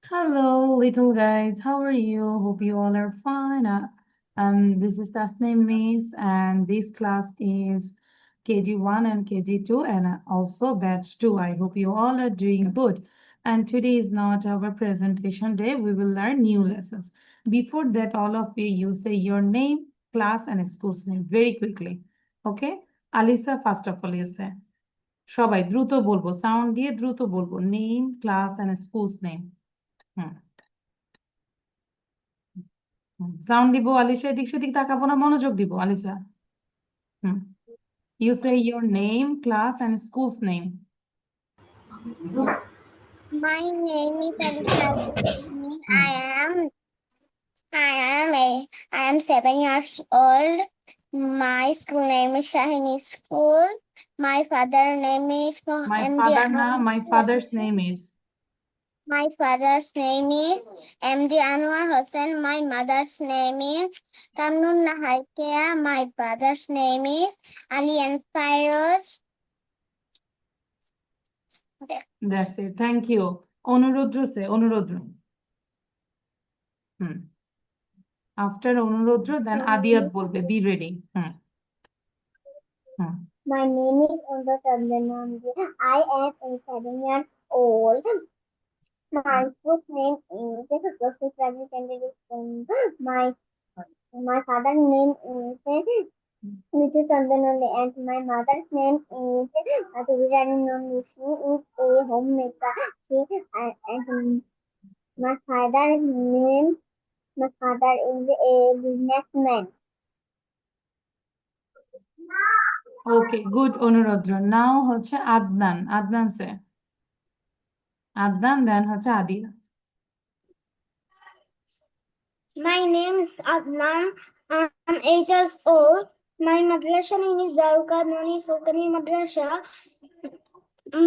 Hello, little guys. How are you? Hope you all are fine. This is Tasneem Miss, and this class is KG1 and KG2, and also batch 2. I hope you all are doing good. And today is not our presentation day. We will learn new lessons. Before that, all of you say your name, class, and school's name very quickly. Okay? Alisa, first of all, you say. সবাই দ্রুত বলবো, sound দিয়ে দ্রুত বলবো, name, class, and school's name. Sound দিব আলিশা, এদিক সেদিক তাকাবো না, মনোযোগ দিব Alisha. You say your name, class, and school's name. My name is Alika. I am 7 years old. My school name is Shahini School. My father name is My MD. father na, my father's name is. My father's name is MD Anwar Hossain. My mother's name is Tamnun Nahar Kea. My brother's name is Ali and Fairoz. That's it. Thank you. Onurudra say, Onurudra. After Onurudra, then Adiyat bolbe. Be ready. My name is Unda Chandanamji. I am 7 years old. My first name is Professor Ravi Chandra. My father's name is Mrs. Chandanamji, and my mother's name is Atuvijani Namji. She is a homemaker. And my father is a businessman. Okay, good, Onurudra. Now হচ্ছে Adnan. Adnan say. Adnan, then হচ্ছে Adiyat. My name is Adnan. I'm 8 years old. My madrasa name is Daruka Noni Furkani Madrasa.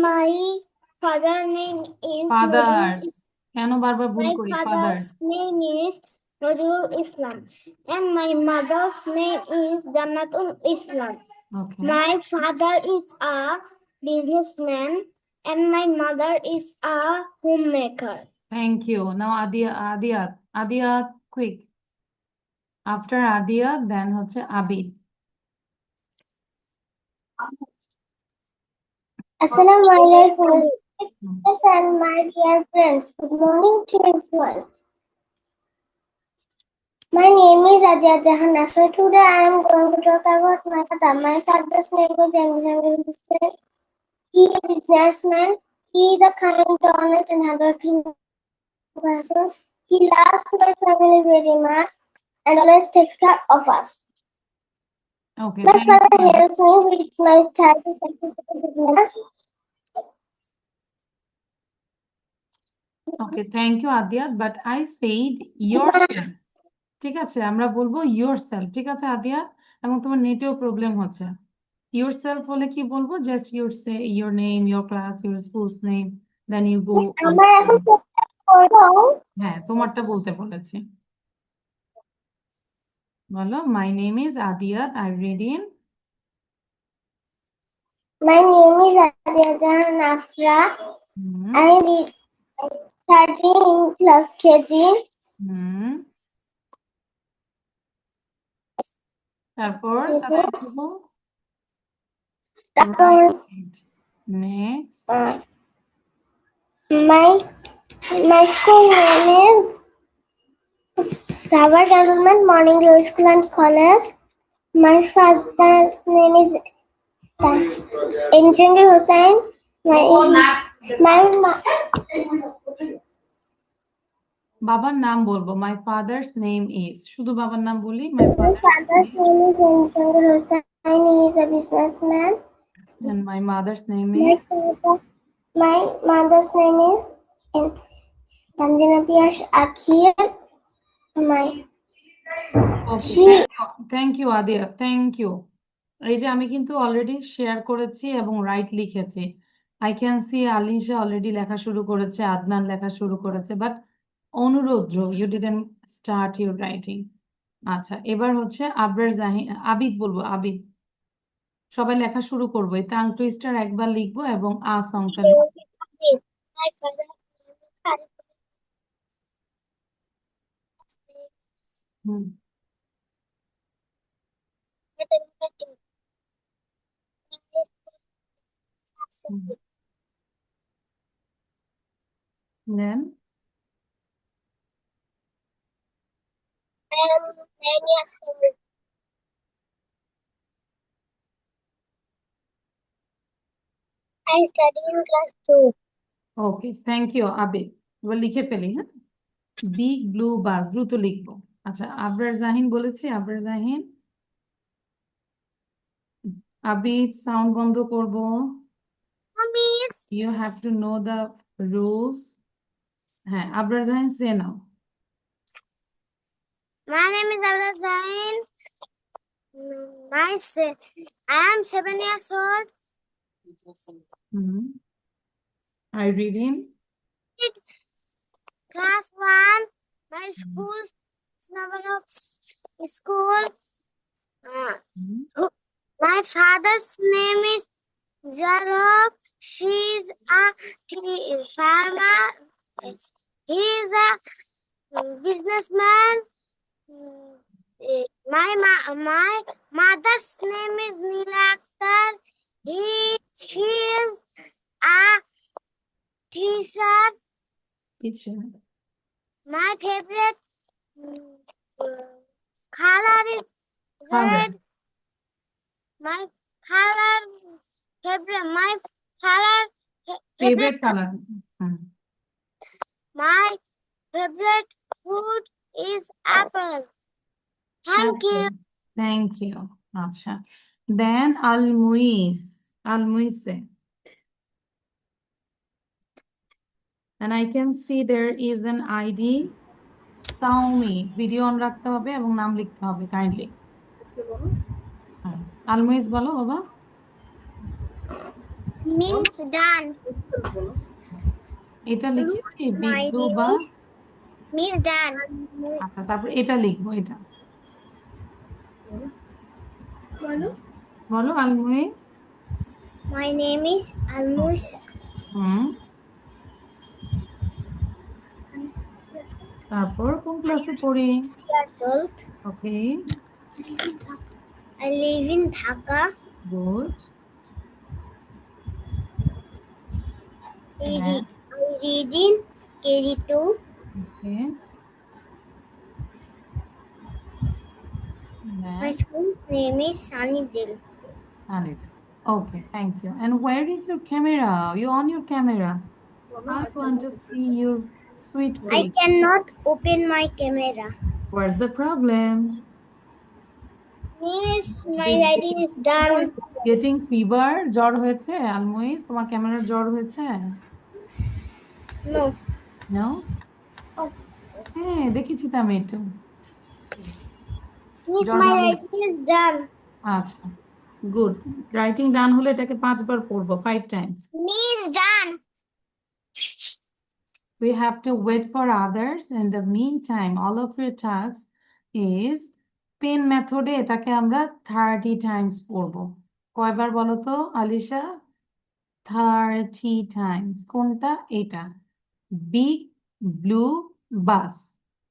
My father name is Fathers. কেন বারবার ভুল My করি? Father. father's name is Nazrul Islam, and my mother's name is Jannatul Islam. Okay. My father is a businessman, and my mother is a homemaker. Thank you. Now Adiyat. Adiyat, quick. After Adiyat, then হচ্ছে Abid. Assalamu alaikum, and my dear friends. Good morning to everyone. My name is Adia Jahan Afra. Today I am going to talk about my father. My father's name is Emmanuel Hussain. He is a businessman. He is a kind, honest, and hardworking person. He loves my family very much and always takes care of us. Okay. My Thank father you. helps me with my studies and business. Okay, thank you, Adiyat. But I said yourself. ঠিক আছে, আমরা বলবো yourself. ঠিক আছে, আদিয়াত? এবং তোমার নেটেও problem হচ্ছে। yourself হলে কি বলবো? Just your say your name, your class, your school's name. Then you go. আমার এখন হ্যাঁ, তোমারটা বলতে বলেছি। বলো, my name is Adiyat. I read in. My name is Adia Jahan Afra. I read studying in class KG. তারপর next. My school name is Savar Government Morning Glory School and College. My father's name is Engineer Hussain. বাবার নাম বলবো, my father's name is, শুধু বাবার নাম বলি, my father's name is Engineer Hussain. He is a businessman. And my mother's name is? My mother's name is Tanzina Piyash Akhir. Thank you, Adia. Thank you. এই যে আমি কিন্তু already share করেছি এবং রাইট লিখেছি। I can see Alisha already লেখা শুরু করেছে, আদনান লেখা শুরু করেছে, but অনুরুদ্র you didn't start your writing. আচ্ছা, এবার হচ্ছে আবরার জাহিন, আবিদ বলবো, আবিদ। সবাই লেখা শুরু করবো, এই টাং টুইস্টার একবার লিখবো এবং আ সংটা লিখবো। হুম দেন I am 9 years old. I study in class 2. Okay thank you Abid. এবার লিখে ফেলি, হ্যাঁ। বিগ ব্লু বাস, দ্রুত লিখবো। আচ্ছা, আবরার জাহিন বলেছি, আবরার জাহিন। আবিদ সাউন্ড বন্ধ করব। Miss, you have to know the rules. হ্যাঁ, Abrar Jahin say now. my name is Abra Jain. I am 7 years old. Hmm I reading. Class 1. My school is number of school. Hmm, My father's name is Jarok. She is a farmer. He is a businessman. My mother's name is Neela Akhtar. She is a teacher. teacher. My favorite color is Color. red. My color favorite. My color Favorite color. Hmm, My favorite food is apple. Thank you. apple. Thank you. আচ্ছা, then Almuiz, Almuize. And I can see there is an ID. Taumi, video on রাখতে হবে এবং নাম লিখতে হবে kindly. হ্যাঁ, আলমুইজ বলো বাবা। Means done. এটা লিখেছি big My blue name bus. is Miss done. আচ্ছা, তারপর এটা লিখবো, এটা বলো আলমুইজ। My name is Almus. হুম তারপর কোন ক্লাসে পড়ি? 6 years old. Okay, I live in Dhaka. Good. I read in KG2. Okay, My school's name is Sunnydale. Okay, thank you. And where is your camera? You on your camera? I want to see your sweet I face. cannot open my camera. What's the problem? Miss, my writing is done. Getting fever? জ্বর হয়েছে আলমুইজ? তোমার ক্যামেরার জ্বর হয়েছে? No. No? Oh. হ্যাঁ, দেখেছি তো আমি একটু। Miss, জ্বর my হলে writing is done. আচ্ছা, গুড। রাইটিং ডান হলে এটাকে 5 বার পড়বো, 5 Times. Miss, done. We have to wait for others. In the meantime, all of your tasks is pen মেথডে এটাকে আমরা 30 টাইমস পড়বো। কয়বার বলো তো আলিশা? 30 টাইমস। কোনটা? এটা বিগ ব্লু বাস।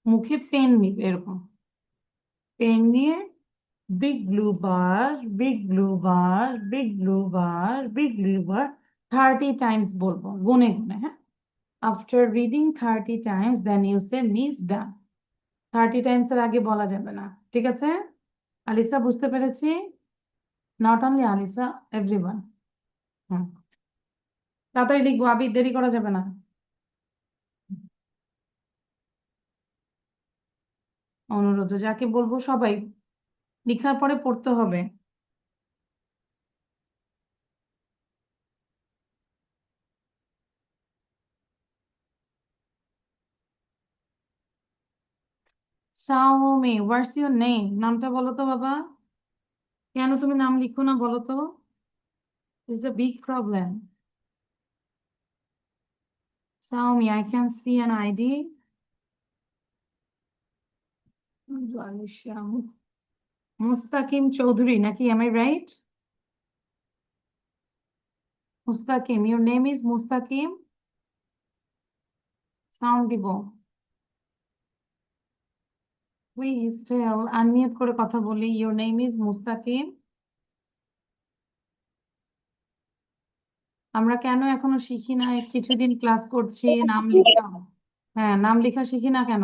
মুখে পেন নিবে এরকম, পেন নিয়ে বিগ ব্লু বাস, বিগ ব্লু বাস, বিগ ব্লু বাস, বিগ ব্লু বাস 30 টাইমস বলবো, গুনে গুনে, হ্যাঁ। After reading 30 times, then you say Miss done. 30 times এর আগে বলা যাবে না, ঠিক আছে? আলিসা বুঝতে পেরেছি? Not only আলিসা, everyone. হুম, তাড়াতাড়ি লিখবো, আবি দেরি করা যাবে না। অনুরোধ, যাকে বলবো সবাই লিখার পরে পড়তে হবে। সাওমি, হোয়াটস ইউর নেম? নামটা বলো তো বাবা। কেন তুমি নাম লিখো না বলো তো? This is a big problem. Saomi, I can see an ID. মুস্তাকিম চৌধুরী নাকি? Am I right? Mustakim, your name is Mustakim? Sound দিব। Please tell, unmute করে কথা বলি. Your name is মুস্তাকিম. আমরা কেন এখনো শিখি না? কিছুদিন ক্লাস করছি, নাম লেখা. হ্যাঁ, নাম লেখা শিখি না কেন?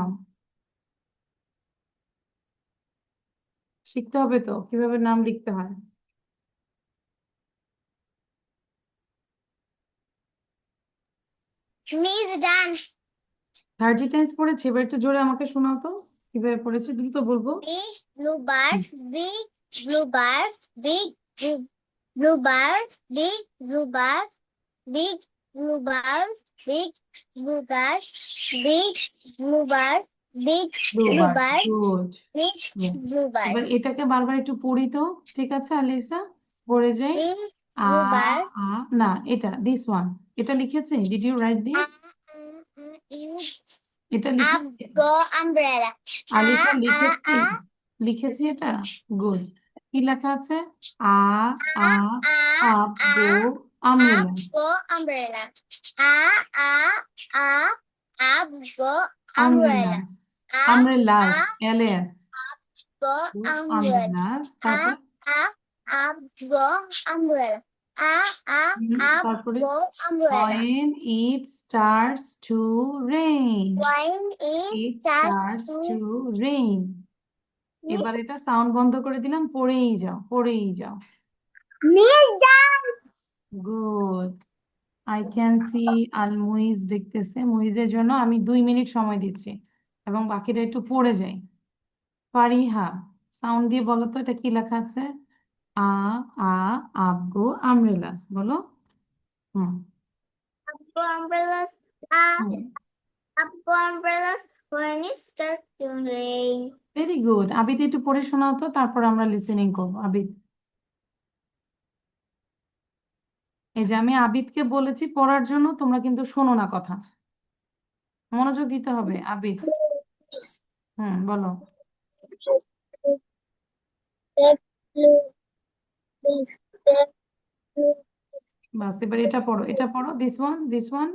শিখতে হবে তো কিভাবে নাম লিখতে হয়. Miss done. 30 টাইমস পড়েছি, এবার একটু জোরে আমাকে শোনাও তো কিভাবে পড়েছি, দ্রুত বলবো. Big blue birds, big blue birds, big blue birds, big blue birds, big blue birds, big blue birds, big blue birds, big blue birds, good. big blue birds. এবার এটাকে বারবার একটু পড়ি তো, ঠিক আছে আলিসা? পড়ে যাই. Big আ blue bird. না, এটা দিস ওয়ান. এটা লিখেছে, ডিড ইউ রাইট দিস? এটা লিখেছে Go umbrella. আলিসা? লিখেছি এটা. গুড. কি লেখা আছে? Uh uh up go umbrella. Go umbrella. Up go umbrella. Umbrellas. Umbrellas. এলএস. Go umbrella. আমরেলাস. তারপর Up go umbrella. Up তারপরে go umbrella. when it starts to rain. When It it starts to rain. এবার এটা sound বন্ধ করে দিলাম, পড়েই যাও. গুড. আই ক্যান সি আল মুইজ দেখতেছে. মুইজের জন্য আমি 2 মিনিট সময় দিচ্ছি এবং বাকিটা একটু পড়ে যাই. ফারিহা, সাউন্ড দিয়ে বলো তো এটা কি লেখা আছে? আ আ আবগো আমরেলাস. বলো. হুম. Go umbrellas. Hmm. Up go umbrellas when it starts to rain. Very good. Abid একটু পড়ে শোনাও তো, তারপর আমরা লিসেনিং করবো. আবিদ. এই যে আমি আবিদকে বলেছি পড়ার জন্য, তোমরা কিন্তু শোনো না কথা. মনোযোগ দিতে হবে. আবিদ, বলো. বাস, এবার এটা পড়ো. This one.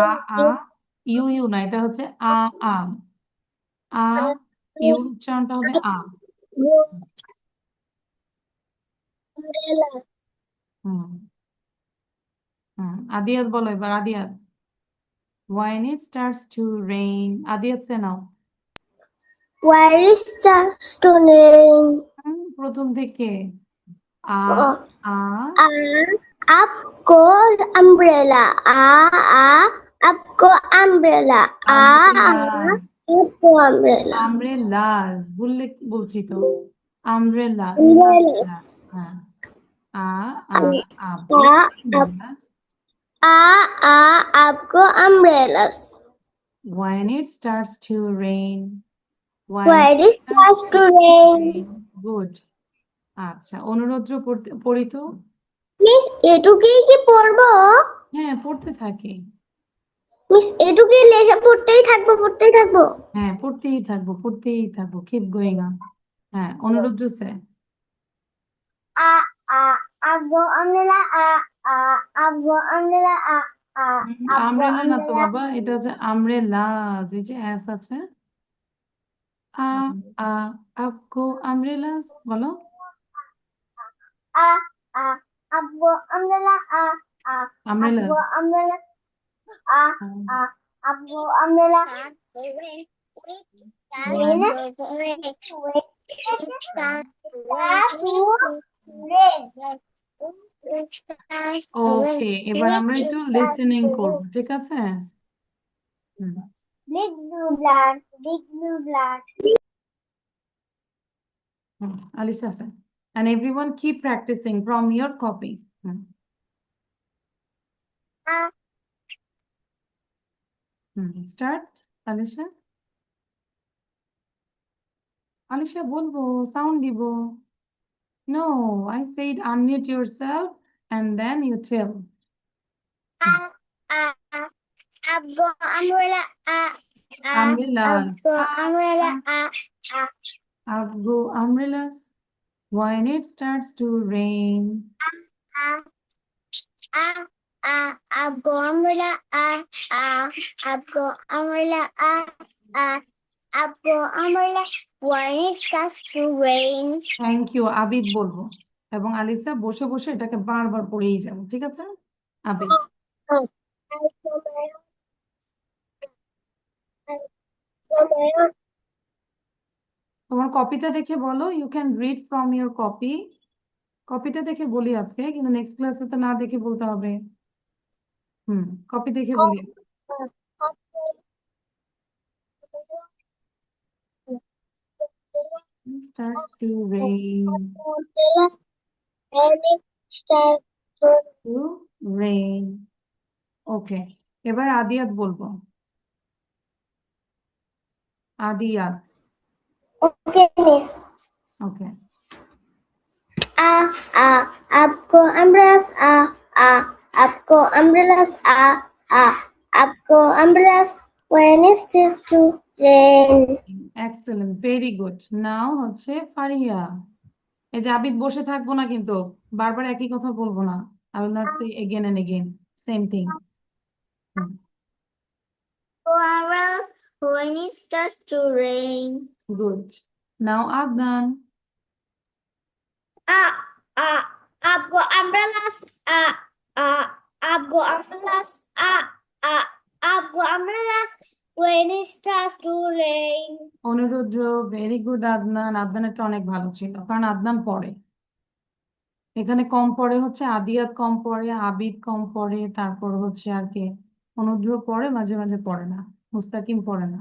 Ah are you না, এটা হচ্ছে আ আ আ ইউ উচ্চারণটা হবে আ. হুম. আদিয়াত বলো এবার. আদিয়াত. When it starts to rain. আদিয়াত say now. Where is starts to rain? প্রথম থেকে. আ আ Up go umbrella. Up go umbrella. আমরেলাস. Up go umbrella. আমরেলাস বলছি তো. আমরেলাস. Umbrellas. হ্যাঁ. আ uh up. আমরেলাস. Up go umbrellas. When it starts to rain. Where is starts to rain? Good. আচ্ছা, অনুরোধ পড়ি তো. Miss এটুকুই কি পড়বো? হ্যাঁ, পড়তে থাকি. মিস এটুকুই লেখা পড়তেই থাকবো? হ্যাঁ, পড়তেই থাকবো. Keep going on. হ্যাঁ, অনুরোধ সে. Up go umbrella. Up go umbrella. আমরেলা না তো বাবা, এটা হচ্ছে আমরেলাস. এই যে এস আছে. আ আ আপকো আমরেলাস. বলো. Up go umbrella. আমরেলাস. Up go umbrella. Up go umbrella. ওকে, এবার আমরা একটু লিসেনিং করবো, ঠিক আছে? Big blue blood, big blue blood. Alisha said, and everyone keep practicing from your copy. Start, Alisha. Alisha বলবো, sound দিব. No, I said unmute yourself and then you tell. Up go umbrella. Umbrellas. Up go umbrella. Up go umbrellas. When it starts to rain. Up go umbrella. Up go umbrella. Apple umbrella. When it starts to rain. Thank you. Abid বলবো এবং আলিসা বসে বসে এটাকে বারবার পড়েই যাবো, ঠিক আছে? আবিদ, Oh, I তোমার কপিটা দেখে বলো। You can read from your copy. কপিটা দেখে বলি আজকে, কিন্তু নেক্সট ক্লাসে তো না দেখে বলতে হবে। কপি দেখে বলি। Starts to rain. To rain. ওকে, এবার আদিয়াত বলবো। আদিয়াত। Okay, miss. ওকে, आपको umbrellas आपको umbrellas आपको umbrellas when it starts to rain. Excellent, very good. Now হচ্ছে ফারিয়া। এই যে আবিদ, বসে থাকবো না কিন্তু, বারবার একই কথা বলবো না। I will not say again and again same thing. Umbrellas when it starts to rain. Good. Now Adnan. आपको umbrellas आपको umbrellas आपको umbrellas when it starts to rain. Anurudra, very good Adnan. আদনানটা অনেক ভালো ছিল, কারণ আদনান পড়ে। এখানে কম পড়ে হচ্ছে আদিয়াত, কম পড়ে আবিদ, কম পড়ে তারপর হচ্ছে আর কে, অনুরুদ্র পড়ে মাঝে মাঝে, পড়ে না। মুস্তাকিম পড়ে না।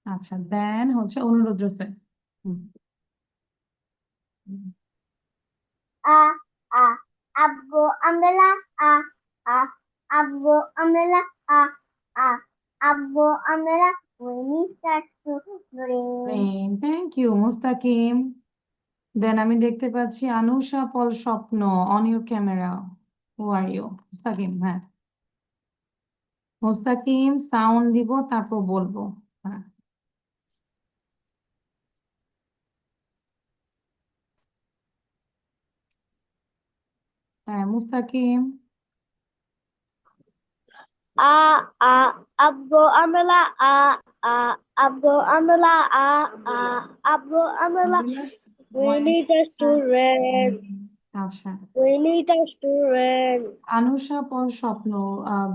আচ্ছা, দেন হচ্ছে অনুরুদ্র স্যার। आपको umbrella आपको umbrella आपको umbrella when it starts to rain. Thank you Mustakim. Then আমি দেখতে পাচ্ছি Anusha Paul Swapna on your camera. Who are you? Mustakim, হ্যাঁ। মুস্তাকিম সাউন্ড দিব, তারপর বলবো। হ্যাঁ, হ্যাঁ মুস্তাকিম। आपको umbrella आपको umbrella आपको umbrella when it starts to rain. আচ্ছা, When it starts to rain. Anusha Paul স্বপ্ন।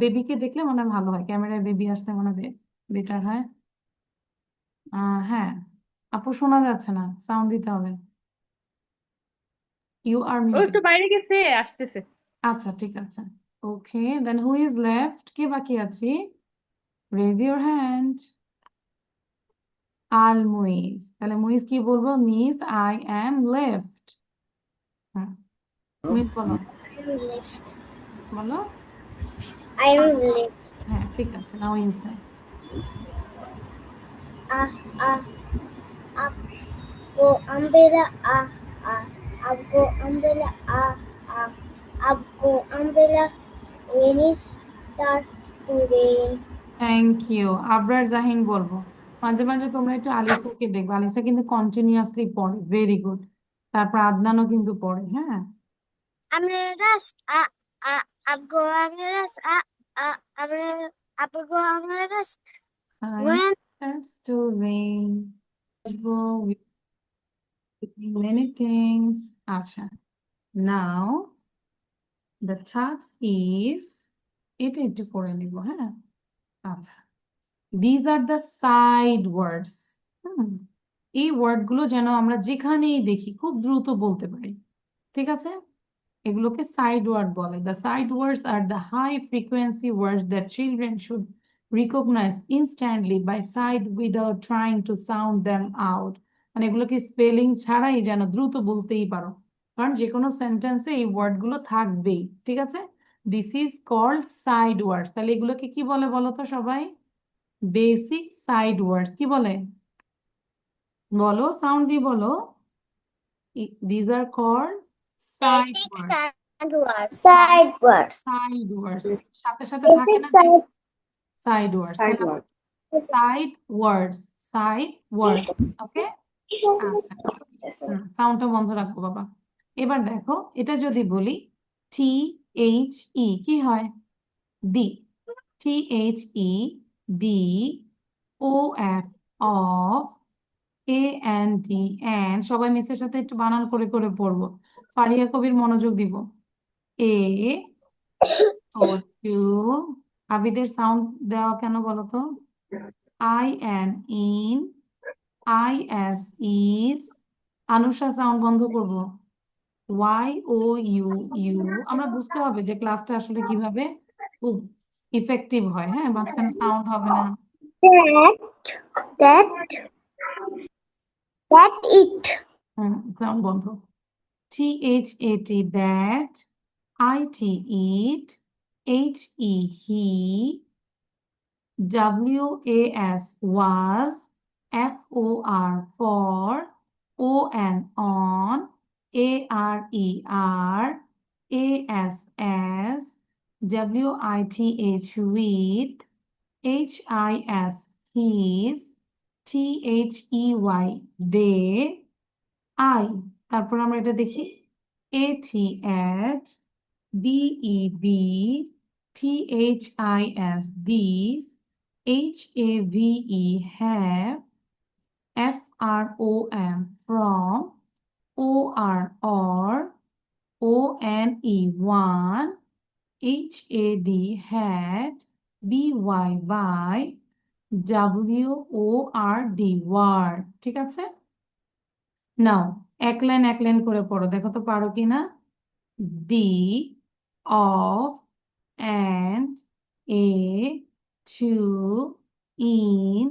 বেবিকে দেখলে মনে হয় ভালো হয়, ক্যামেরায় বেবি আসলে মনে হয় বেটার হয়। হ্যাঁ, আপু শোনা যাচ্ছে না, সাউন্ড দিতে হবে। ইউ আর ও মিউটেড। একটু বাইরে গেছে, আসতেছে। আচ্ছা, ঠিক আছে। ওকে, দেন হু ইজ লেফট? কে বাকি আছি? Raise your hand. Al Muiz. তাহলে মুইজ কি বলবো? Miss I am left. হ্যাঁ, মুইজ বলো, বলো। I am left. হ্যাঁ, ঠিক আছে, নাও ইউ সে। आपको umbrella आपको umbrella आपको umbrella when it starts to rain. Thank you. Abrar Jahin বলবো। মাঝে মাঝে তোমরা একটু আলিসাকে দেখবে, আলিসা কিন্তু কন্টিনিউয়াসলি পড়ে, ভেরি গুড। তারপর আদনানও কিন্তু পড়ে, হ্যাঁ। Umbrellas आपको umbrellas आपको umbrellas when Starts to rain. Go with many things. আচ্ছা, now the task is, এটা একটু পড়ে নিব, হ্যাঁ। আচ্ছা, these are the side words. এই ওয়ার্ড গুলো যেন আমরা যেখানেই দেখি খুব দ্রুত বলতে পারি, ঠিক আছে? এগুলোকে সাইড ওয়ার্ড বলে। The side words are the high frequency words that children should recognize instantly by sight without trying to sound them out. মানে এগুলোকে স্পেলিং ছাড়াই যেন দ্রুত বলতেই পারো, কারণ যে কোনো সেন্টেন্সে এই ওয়ার্ড গুলো থাকবেই, ঠিক আছে? This is called side words. তাহলে এগুলোকে কি বলে বলো তো সবাই? Basic side words. কি বলে বলো, সাউন্ড দিয়ে বলো। This are called side basic words. side words. Side words সাথে সাথে থাকে Basic না, side side words. Side word. Side words, side words. Okay, আচ্ছা, সাউন্ডটা বন্ধ রাখবো বাবা। এবার দেখো, এটা যদি বলি টি এইচ ই, কি হয়? D. T H E D O F of, AND, and সবাই মিসের সাথে একটু বানান করে করে পড়বো। ফারিয়া কবির মনোযোগ দিব। এ ও টু, আবিদের সাউন্ড দেওয়া কেন বলো তো? IN, in, IS, is. Anusha sound বন্ধ করব। YOU, you. আমরা বুঝতে হবে যে ক্লাসটা আসলে কিভাবে খুব ইফেক্টিভ হয়। হ্যাঁ, মাঝখানে সাউন্ড হবে না। that that it সাউন্ড বন্ধ। THAT, that, IT, it, HE, he, WAS, was, FOR, for, ON, on, ARE, are, AS, WITH, with, HIS, his, THEY, they, I, তারপর আমরা এটা দেখি, AT, at, BEB, THIS, these, HAVE, have, FROM, from, or, ONE, one, HAD, had, BY, by, WORD, word। ঠিক আছে, নাও এক line করে পড়ো, দেখো তো পারো কিনা। দি, of, and, a, to, in,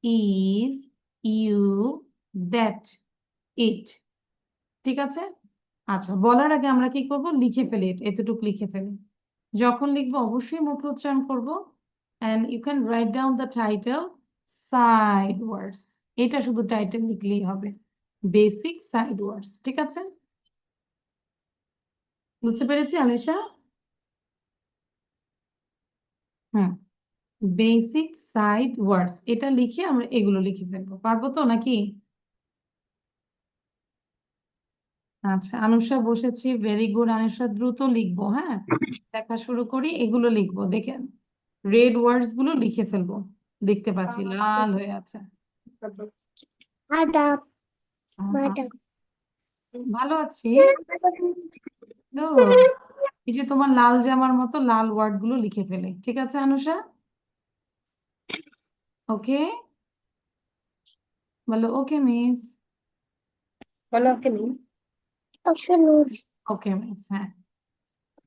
is, you, that, it। ঠিক আছে, আচ্ছা বলার আগে আমরা কি করব, লিখে ফেলি, এতটুকু লিখে ফেলি। যখন লিখবো অবশ্যই মুখে উচ্চারণ করবো। and you can write down the title, side words। এটা শুধু টাইটেল লিখলেই হবে, বেসিক সাইড ওয়ার্ডস। ঠিক আছে, বুঝতে পেরেছি আলিশা? হুম, বেসিক সাইড ওয়ার্ডস এটা লিখে আমরা এগুলো লিখে ফেলবো, পারবো তো নাকি? আচ্ছা, আনুষা বসেছি, ভেরি গুড আনুষা, দ্রুত লিখবো। হ্যাঁ, লেখা শুরু করি, এগুলো লিখবো, দেখেন রেড ওয়ার্ডস গুলো লিখে ফেলবো। দেখতে পাচ্ছি লাল হয়ে আছে। adab আহা, madam ভালো আছি। Good. এই যে তোমার লাল জামার মতো লাল ওয়ার্ড গুলো লিখে ফেলে, ঠিক আছে আনুষা? ওকে, বলো ওকে মিস। বলো ওকে মিস absolute ওকে মিস, হ্যাঁ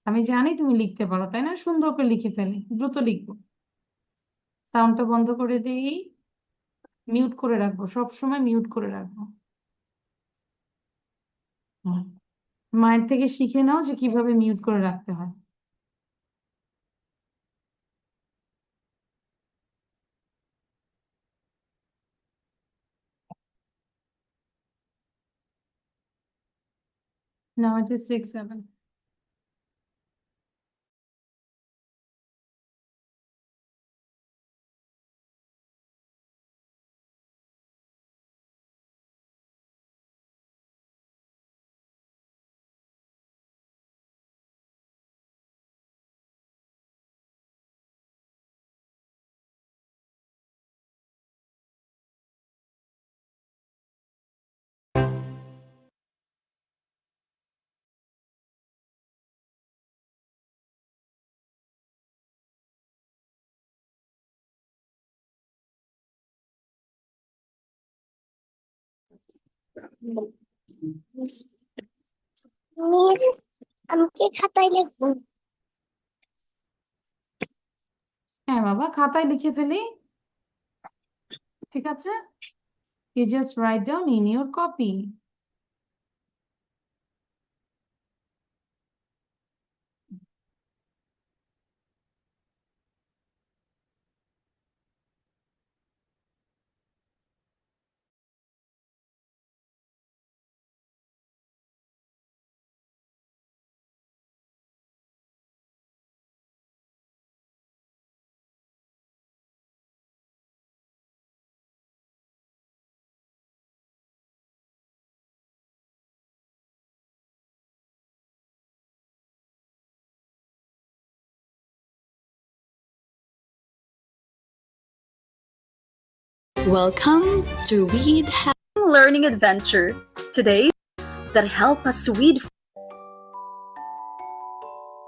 আমি জানি তুমি লিখতে পারো, তাই না? সুন্দর করে লিখে ফেলে, দ্রুত লিখবো। সাউন্ডটা বন্ধ করে দিই, মিউট করে রাখবো, সব সময় মিউট করে রাখবো। হুম, মায়ের থেকে শিখে নাও যে কিভাবে মিউট করে রাখতে হয়। Now it is 6:07. Miss miss আমি কি খাতায় লিখবো হ্যাঁ বাবা, খাতায় লিখে ফেলি, ঠিক আছে? You just write down in your copy. Welcome to Read Learning Adventure. Today, that help us read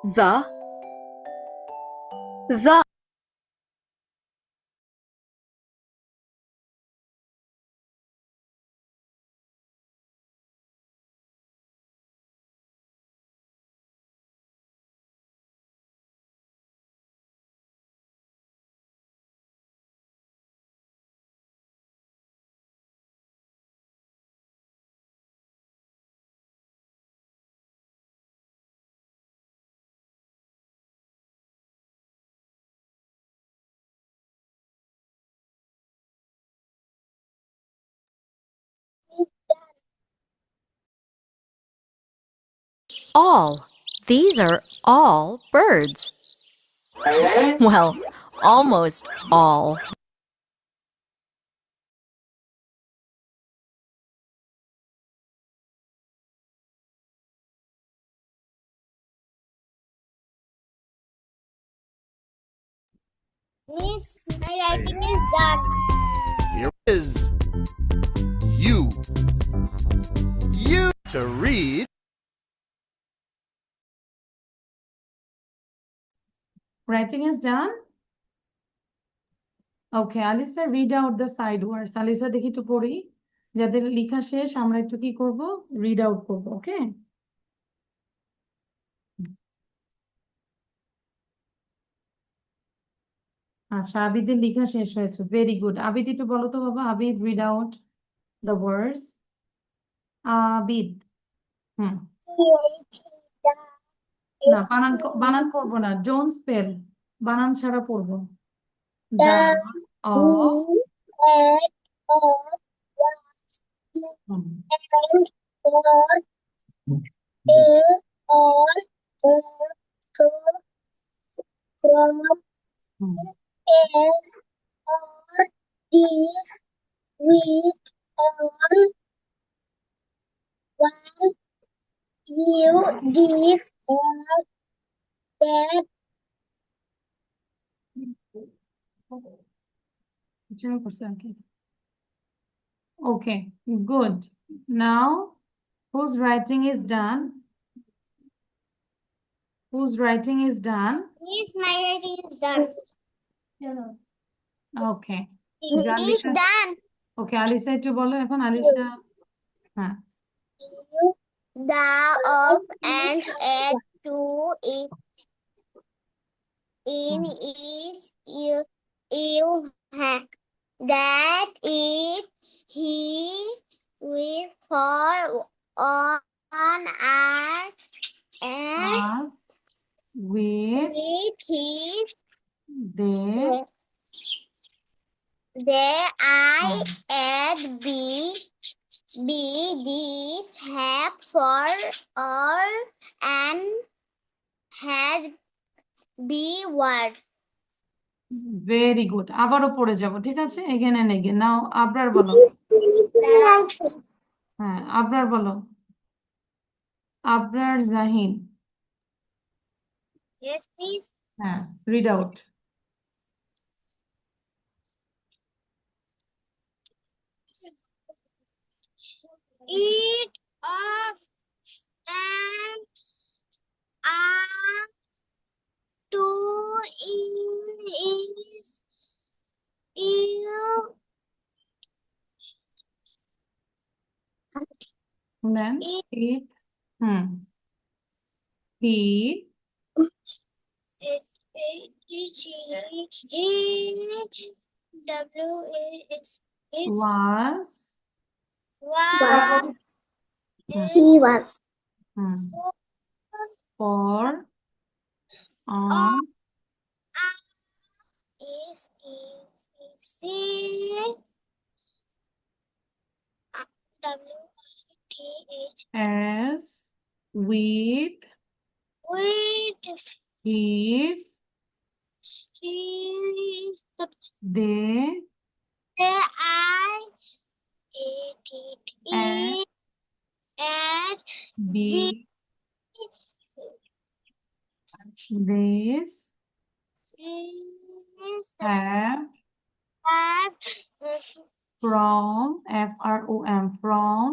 the all. These are all birds. Well, almost all. Miss, my writing is done. Here is you. You to read. Writing is done. Okay, Alisa, read out the side words. Alisa, দেখি একটু পড়ি। যাদের লেখা শেষ আমরা একটু কি করব? Read out করব, okay? আচ্ছা, আবিদের লেখা শেষ হয়েছে। Very good. আবিদ একটু বলো তো বাবা, Abid read out the words. Abid. হুম। না, বানান করবো না। Don't spell. বানান ছাড়া পড়বো। The, o, hmm, hmm. Whichever person, okay. Okay, good. Now, whose writing is done? Whose writing is done? Miss, my writing is done. Okay. It's Alisa, done. okay, Alisa একটু বলো এখন Alisa. হ্যাঁ। The of and at to it in is you have that it he with for on are as Are with with his they I add be these have for all and had be word. very good. আবারও পড়ে যাব, ঠিক আছে? Again and again. Now Abrar বলো। হ্যাঁ, আবরার বলো। Abrar Jahin. Yes, please. হ্যাঁ, read out. Eat of and are to in is you Then Eat. eat. He was he was for on is C WITH as with his the they I ate it as be this have from, F-R-O-M, from,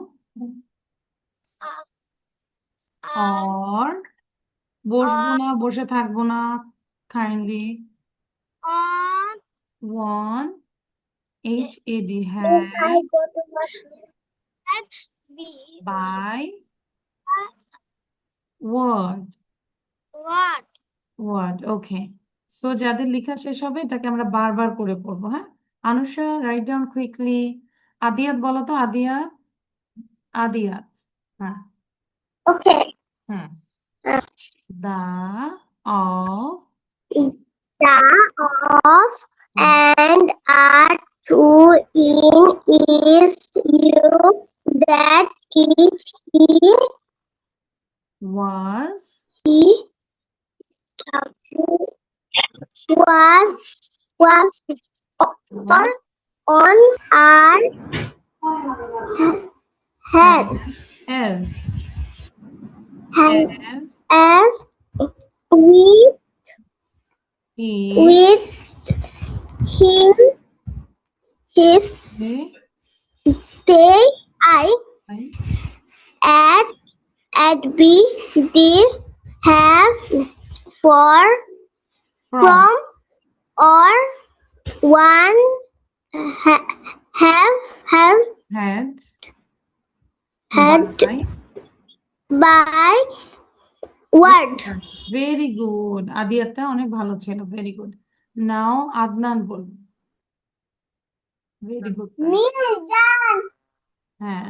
or, বসবো না, বসে থাকবো না, kindly, on, one, H-A-D, I had, go to washroom. And B, by, word, what? word, okay. So যাদের লেখা শেষ হবে এটাকে আমরা বারবার করে পড়বো, হ্যাঁ? Anusha, write down quickly. আদিয়াত বলো তো, আদিয়াত, আদিয়াত, হ্যাঁ, Okay. Hmm, the, of, The of and are to in is you that is was, he was was, on are had as, had as, as with he, with him his they I at be this have for from or one have had, had by, by word. very good. আদিয়াতটা অনেক ভালো ছিল, very good. Now Adnan বলবো, very good. হ্যাঁ,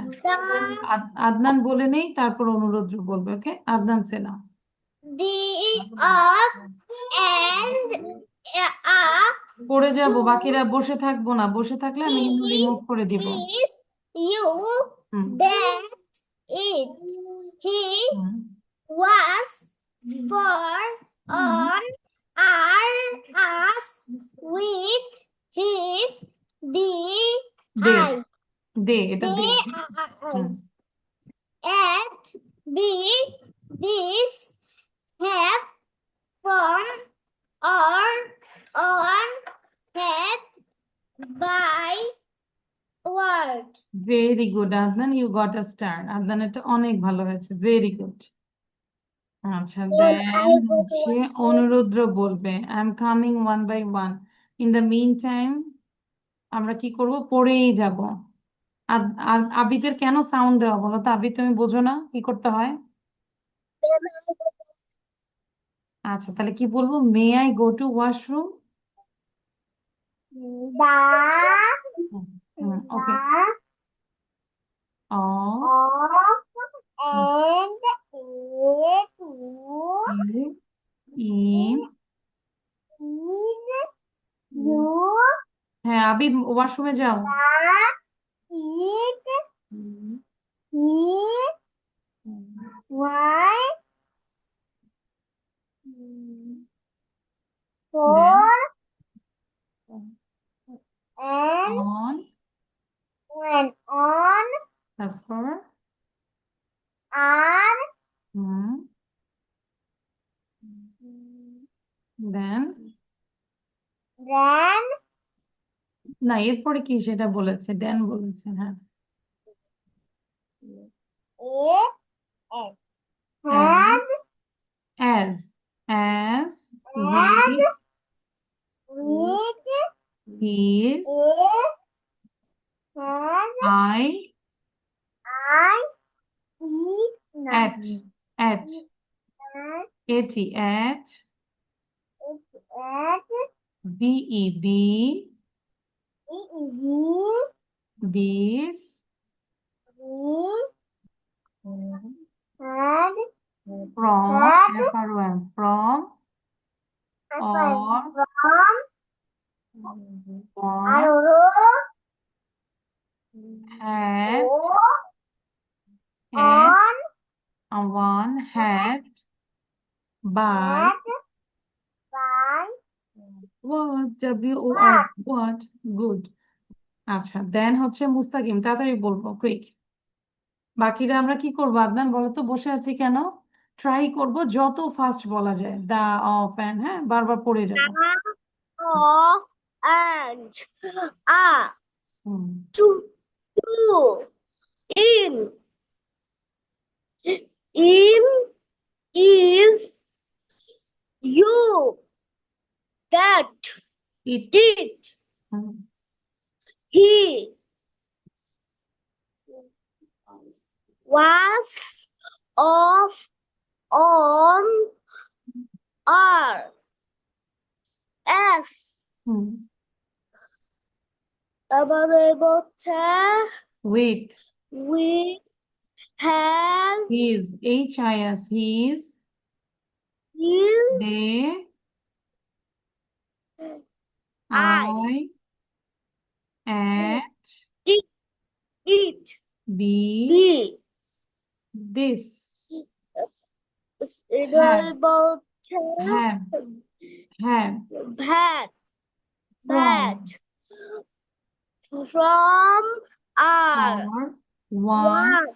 আদনান বলে নেই, তারপর অনুরোধ বলবে, ওকে? আদনান সেনা, The of and পড়ে যাব, বাকিরা বসে থাকবো না, বসে থাকলে আমি কিন্তু রিমুভ করে দিব। is you hmm, that it he hmm, was for on are us with his the they, I দে, এটা দে, they hmm, at be this have from or on had by word. very good Adnan, you got a star. Adnan, এটা অনেক ভালো হয়েছে, very good. আচ্ছা, দেন হচ্ছে অনুরুদ্র বলবে, I am coming one by one. In the mean time আমরা কি করব, পড়েই যাব। আবিদের কেন সাউন্ড দেওয়া বলো তো? আবিদ, তুমি বোঝো না কি করতে হয়? আচ্ছা, তাহলে কি বলবো? May I go to washroom? Okay, Of and in, you হ্যাঁ আবিদ, ওয়াশরুমে যাও। eat he why for and on, when on তারপর, are হুম, দেন, then না এরপরে কি সেটা বলেছে, দেন বলেছে, হ্যাঁ, had as, as with his had I eat at, at, at, B-E-B, this, had from, Had. F-R-O-M, from, or, one, had, and one had, by, what, W-O-R, what, good. আচ্ছা, দেন হচ্ছে মুস্তাকিম, তাড়াতাড়ি বলবো, কুইক। বাকিরা আমরা কি করবো? আদনান বলো তো, বসে আছি কেন? ট্রাই করব যত ফাস্ট বলা যায়, দা, অফ, এন্ড, হ্যাঁ, বারবার পড়ে যাবো। and It. Did Hmm. he was off on R S Hmm. Wait. we have His. H-I-S. His. you They. I At. it Be. be This. about Have. Have. had From. from R Or. One.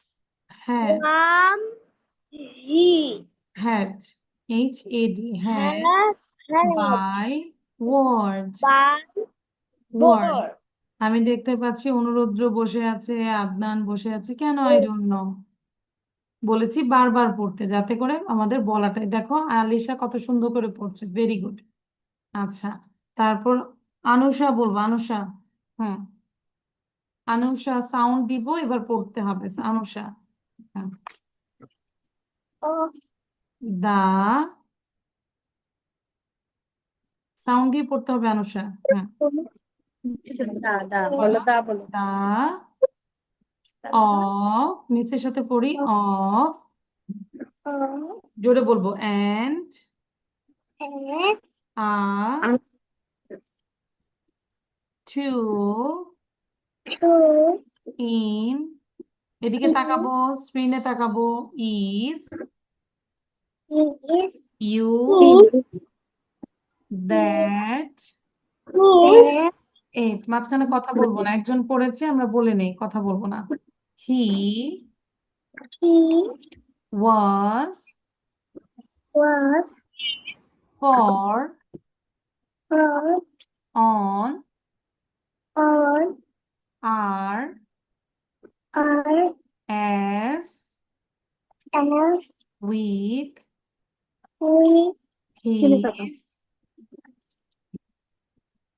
Had. he Had. H-A-D. Had. had By. Word. by Word. board. আমি দেখতে পাচ্ছি অনুরুদ্র বসে আছে, আদনান বসে আছে, কেন I don't know. বলেছি বারবার পড়তে যাতে করে আমাদের বলাটাই, দেখো আলিশা কত সুন্দর করে পড়ছে, ভেরি গুড। আচ্ছা, তারপর আনুষা বলবো, আনুষা। হুম, আনুষা সাউন্ড দিব, এবার পড়তে হবে। আনুষা, দা, সাউন্ড দিয়ে পড়তে হবে আনুষা। হ্যাঁ, দা অফ, নিচের সাথে পড়ি অফ, জোরে বলবো অ্যান্ড আ টু ইন, এদিকে তাকাবো, স্ক্রিনে তাকাবো, ইজ ইউ দ্যাট এইট। মাঝখানে কথা বলবো না, একজন পড়েছে আমরা বলে নেই, কথা বলবো না। He was for on are as with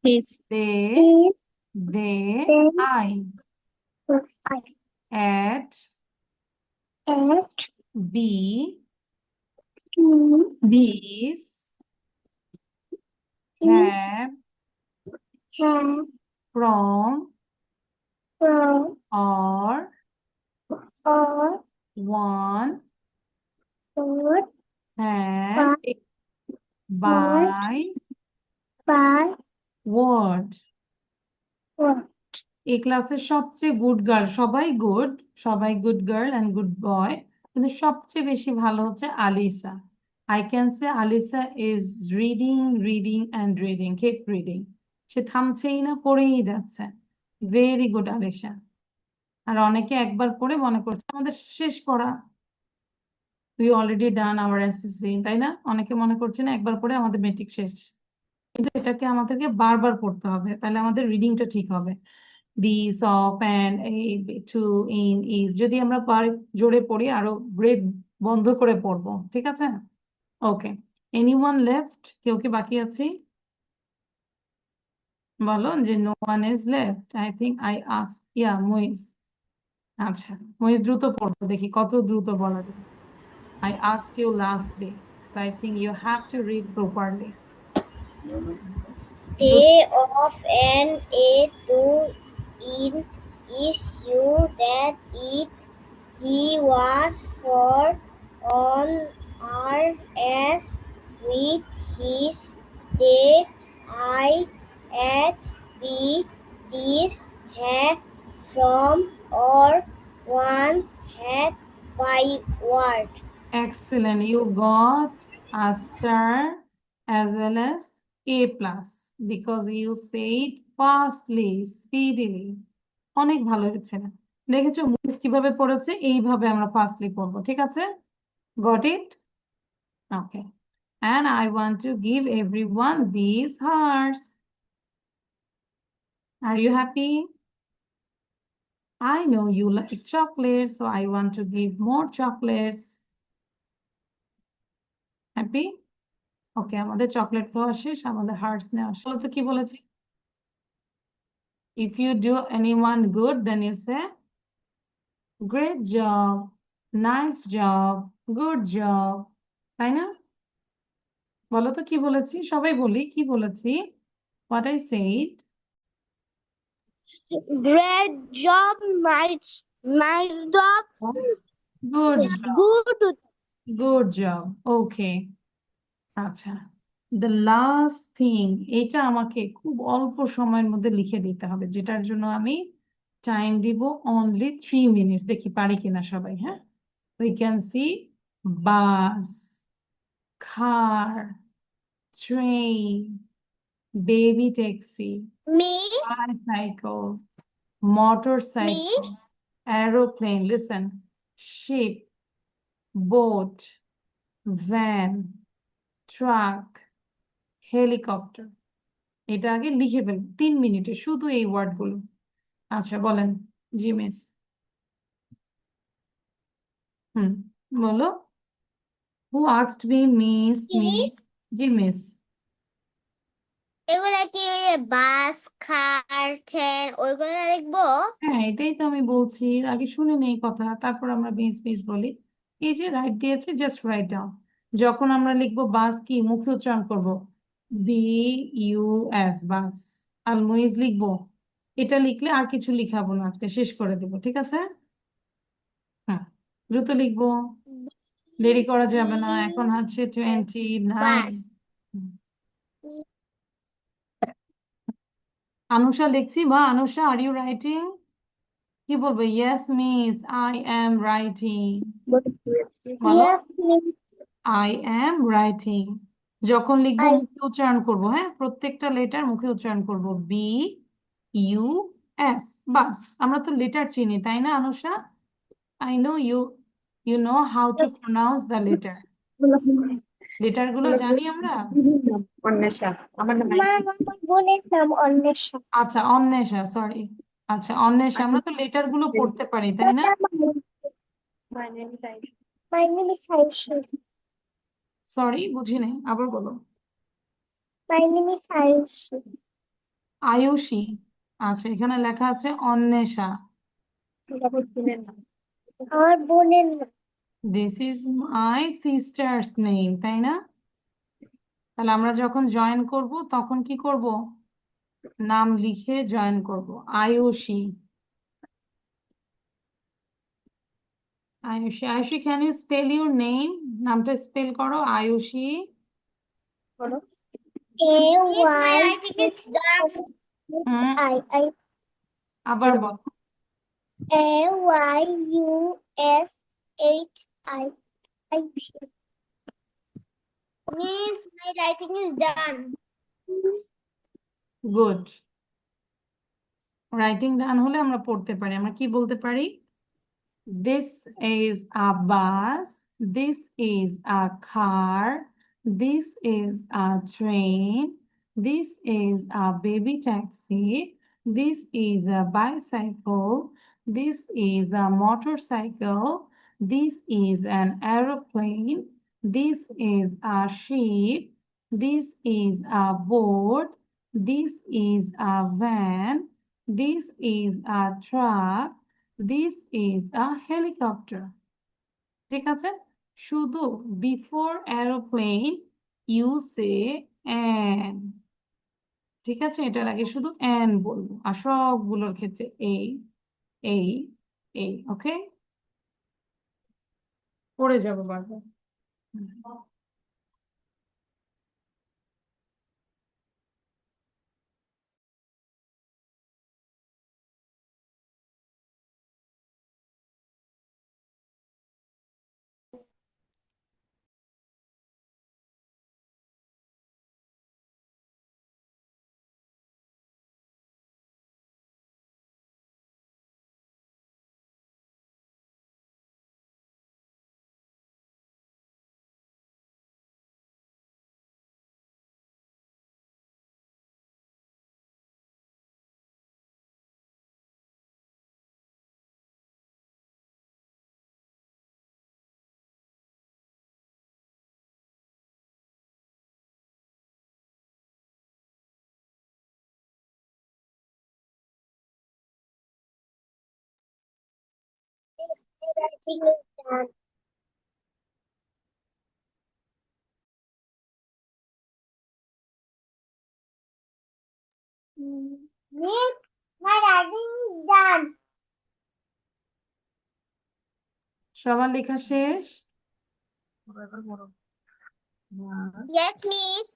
his they I at be these have from or one had by word। এই ক্লাসের সবচেয়ে গুড গার্ল, সবাই গুড, সবাই good girl and good boy, কিন্তু সবচেয়ে বেশি ভালো হচ্ছে Alisa. I can say Alisa is reading reading and reading, keep reading, সে থামছেই না, পড়েই যাচ্ছে। Very good আলিসা। আর অনেকে একবার পড়ে মনে করছে আমাদের শেষ পড়া, we already done our SSC, তাই না? অনেকে মনে করছে না একবার পড়ে আমাদের মেট্রিক শেষ, কিন্তু এটাকে আমাদেরকে বারবার পড়তে হবে, তাহলে আমাদের রিডিংটা ঠিক হবে। This of and to in is, যদি আমরা জোরে পড়ি আরো ব্রেথ বন্ধ করে পড়বো, ঠিক আছে? ওকে, এনিওয়ান লেফট, কেউ কি বাকি আছে? বলো যে no one is left. I think I ask, yeah Muiz. আচ্ছা, মুইজ দ্রুত পড়বো, দেখি কত দ্রুত বলা যায়। I asked you lastly, so I think you have to read properly. They of an a to in is you that it he was for on r s with his they I at be these have from or one had by word. Excellent. You got a star as well as A plus because you said fastly, speedily. অনেক ভালো হয়েছে। দেখেছো মুইজ কিভাবে পড়েছে? এইভাবে আমরা fastly পড়বো, ঠিক আছে? Got it? Okay. And I want to give everyone these hearts. Are you happy? I know you like chocolates, so I want to give more chocolates. Happy? ওকে, আমাদের চকলেট খাওয়া শেষ, আমাদের হার্টস নেওয়া শেষ। বলো তো কি বলেছি? If you do anyone good, then you say, great job, nice job, good job. তাই না? বলো তো কি বলেছি? সবাই বলি কি বলেছি? What I said. Great job, nice job, Good job. good. Good job. Okay. আচ্ছা, the last thing, এটা আমাকে খুব অল্প সময়ের মধ্যে লিখে দিতে হবে, যেটার জন্য আমি টাইম দিব only 3 minutes। দেখি পারি কিনা সবাই। হ্যাঁ, we can see bus, car, train, baby taxi, Miss, bicycle, motorcycle, miss, aeroplane, listen, ship, boat, van, truck, helicopter। এটা আগে লিখে ফেলুন 3 মিনিটে, শুধু এই ওয়ার্ড গুলো। আচ্ছা বলেন। জি মিস। বলো। হু আস্কড মি? মিস। miss. জি মিস। এগুলা কি বাস, কার, ট্রেন ওইগুলো লিখবো? হ্যাঁ, এটাই তো আমি বলছি, আগে শুনে নেই কথা, তারপর আমরা মিস মিস বলি। এই যে রাইট দিয়েছে, জাস্ট রাইট ডাউন। যখন আমরা লিখবো বাস, কি মুখে উচ্চারণ করব? BUS, বাস। আলমুইজ লিখবো। এটা লিখলে আর কিছু লিখাবো না, আজকে শেষ করে দেবো, ঠিক আছে? হ্যাঁ, দ্রুত লিখবো, দেরি করা যাবে না। এখন হচ্ছে 29। বাস। আনুষা লিখছি বা? Anusha, are you writing? কি বলবো? Yes miss, I am writing. বলো, Yes, miss. I am writing. যখন লিখবো I মুখে উচ্চারণ করব, হ্যাঁ, প্রত্যেকটা লেটার মুখে উচ্চারণ করব। BUS, বাস। আমরা তো লেটার চিনি, তাই না আনুষা? I know you know how to pronounce the letter. Letter গুলো জানি আমরা। অন্বেষা, আমার নাম মা, আমার বোনের নাম অন্বেষা। আচ্ছা, অন্বেষা, সরি। আচ্ছা, অন্বেষা, আমরা তো লেটার গুলো পড়তে পারি, তাই না? My name is Ayushi. Sorry, বুঝি নাই, আবার বলো। My name is Ayushi. Ayushi. আচ্ছা, এখানে লেখা আছে অন্বেষা। আমার বোনের নাম। This is my sisters name, তাই না? তাহলে আমরা যখন জয়েন করব তখন কি করব? নাম লিখে জয়েন করব। Ayushi. Ayushi, Ayushi, can you spell your name? নামটা স্পেল করো, Ayushi. A Y hmm, I আবার বলো। A Y U S H I. Means my writing is done. Good. Writing done হলে আমরা পড়তে পারি। আমরা কি বলতে পারি? This is a bus. This is a car. This is a train. This is a baby taxi. This is a bicycle. This is a motorcycle. This is an aeroplane. This is a ship. This is a boat. This is a van. This is a truck. This is a helicopter. ঠিক আছে? শুধু before aeroplane you say an. ঠিক আছে? এটার আগে শুধু an বলবো, আর সবগুলোর ক্ষেত্রে এই এই এই। ওকে, পড়ে যাবো বারবার। writing is done. Miss, my writing is done. সবার লেখা শেষ? Yes, Miss.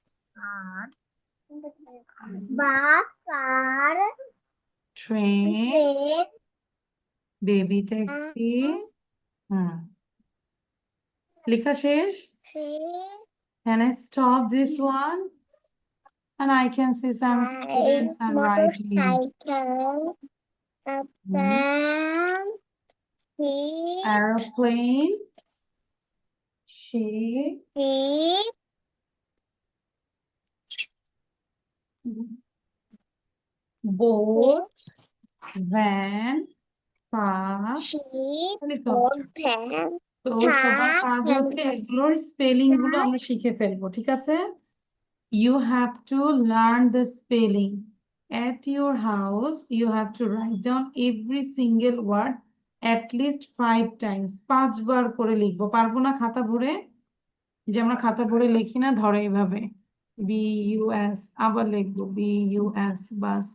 Bus, car, train, train, baby taxi. লেখা শেষ? train, Can I stop this one? And I can see some students and writing. motorcycle, a van, jeep, Aeroplane, ship, jeep, boat, van, car, sheep, helicopter. van, তো সবার কাজ হচ্ছে এগুলোর spelling গুলো আমরা শিখে ফেলবো, ঠিক আছে? You have to learn the spelling. At your house, you have to write down every single word at least 5 times. 5 বার করে লিখবো। পারবো না খাতা ভরে? যে আমরা খাতা ভরে লিখি না, ধরো এইভাবে BUS, আবার লিখবো BUS, বাস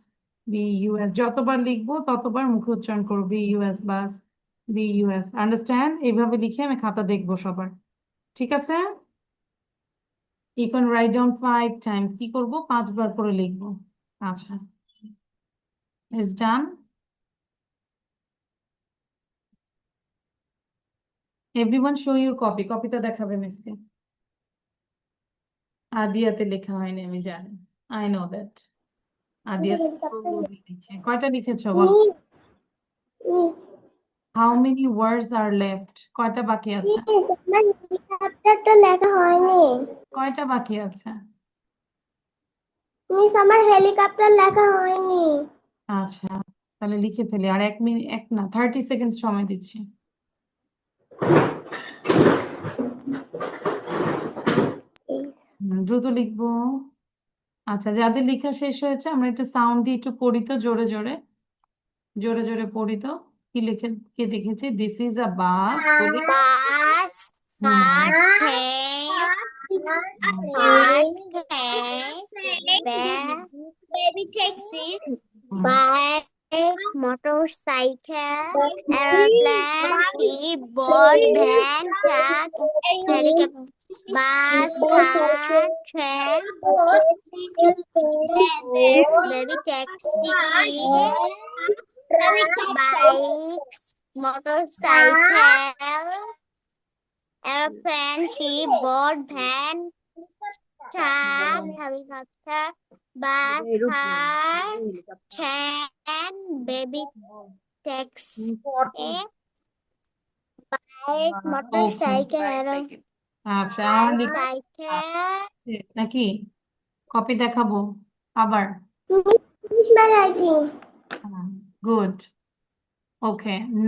BUS। যতবার লিখবো ততবার মুখে উচ্চারণ করবো BUS, বাস BUS। আন্ডারস্ট্যান্ড? এইভাবে লিখে আমি খাতা দেখবো সবার, ঠিক আছে? You can write down 5 times. কি করব? 5 বার করে লিখবো। আচ্ছা, it's done. Everyone show your copy. কপিটা দেখাবে মিসকে। আদিয়াতে লেখা হয়নি, আমি জানি। I know that. আদিয়াতে পুরোপুরি লিখে। কয়টা লিখেছো বলো? How many words are left? কয়টা বাকি আছে? আমার হেলিকপ্টারটা লেখা হয়নি। কয়টা বাকি আছে? মিস, আমার হেলিকপ্টার লেখা হয়নি। আচ্ছা, তাহলে লিখে ফেলি। আর 1 মিনিট, 1 না 30 সেকেন্ড সময় দিচ্ছি। দ্রুত লিখবো। আচ্ছা, যাদের লেখা শেষ হয়েছে আমরা একটু সাউন্ড দিয়ে একটু পড়ি তো, জোরে জোরে জোরে জোরে পড়ি তো। কি লিখে কে দেখেছি? This is a bus. Bus, car, baby taxi, bike, motorcycle, aeroplane, ship, boat, van, truck, helicopter, bus, car, train, baby taxi, bike, motorcycle, airplane, ship, boat, van, truck, helicopter, bus, car, train, baby taxi, bike, motorcycle, আচ্ছা, আমার লেখা cycle. শেষ নাকি? Copy দেখাবো আবার? Finish my writing. Good, okay.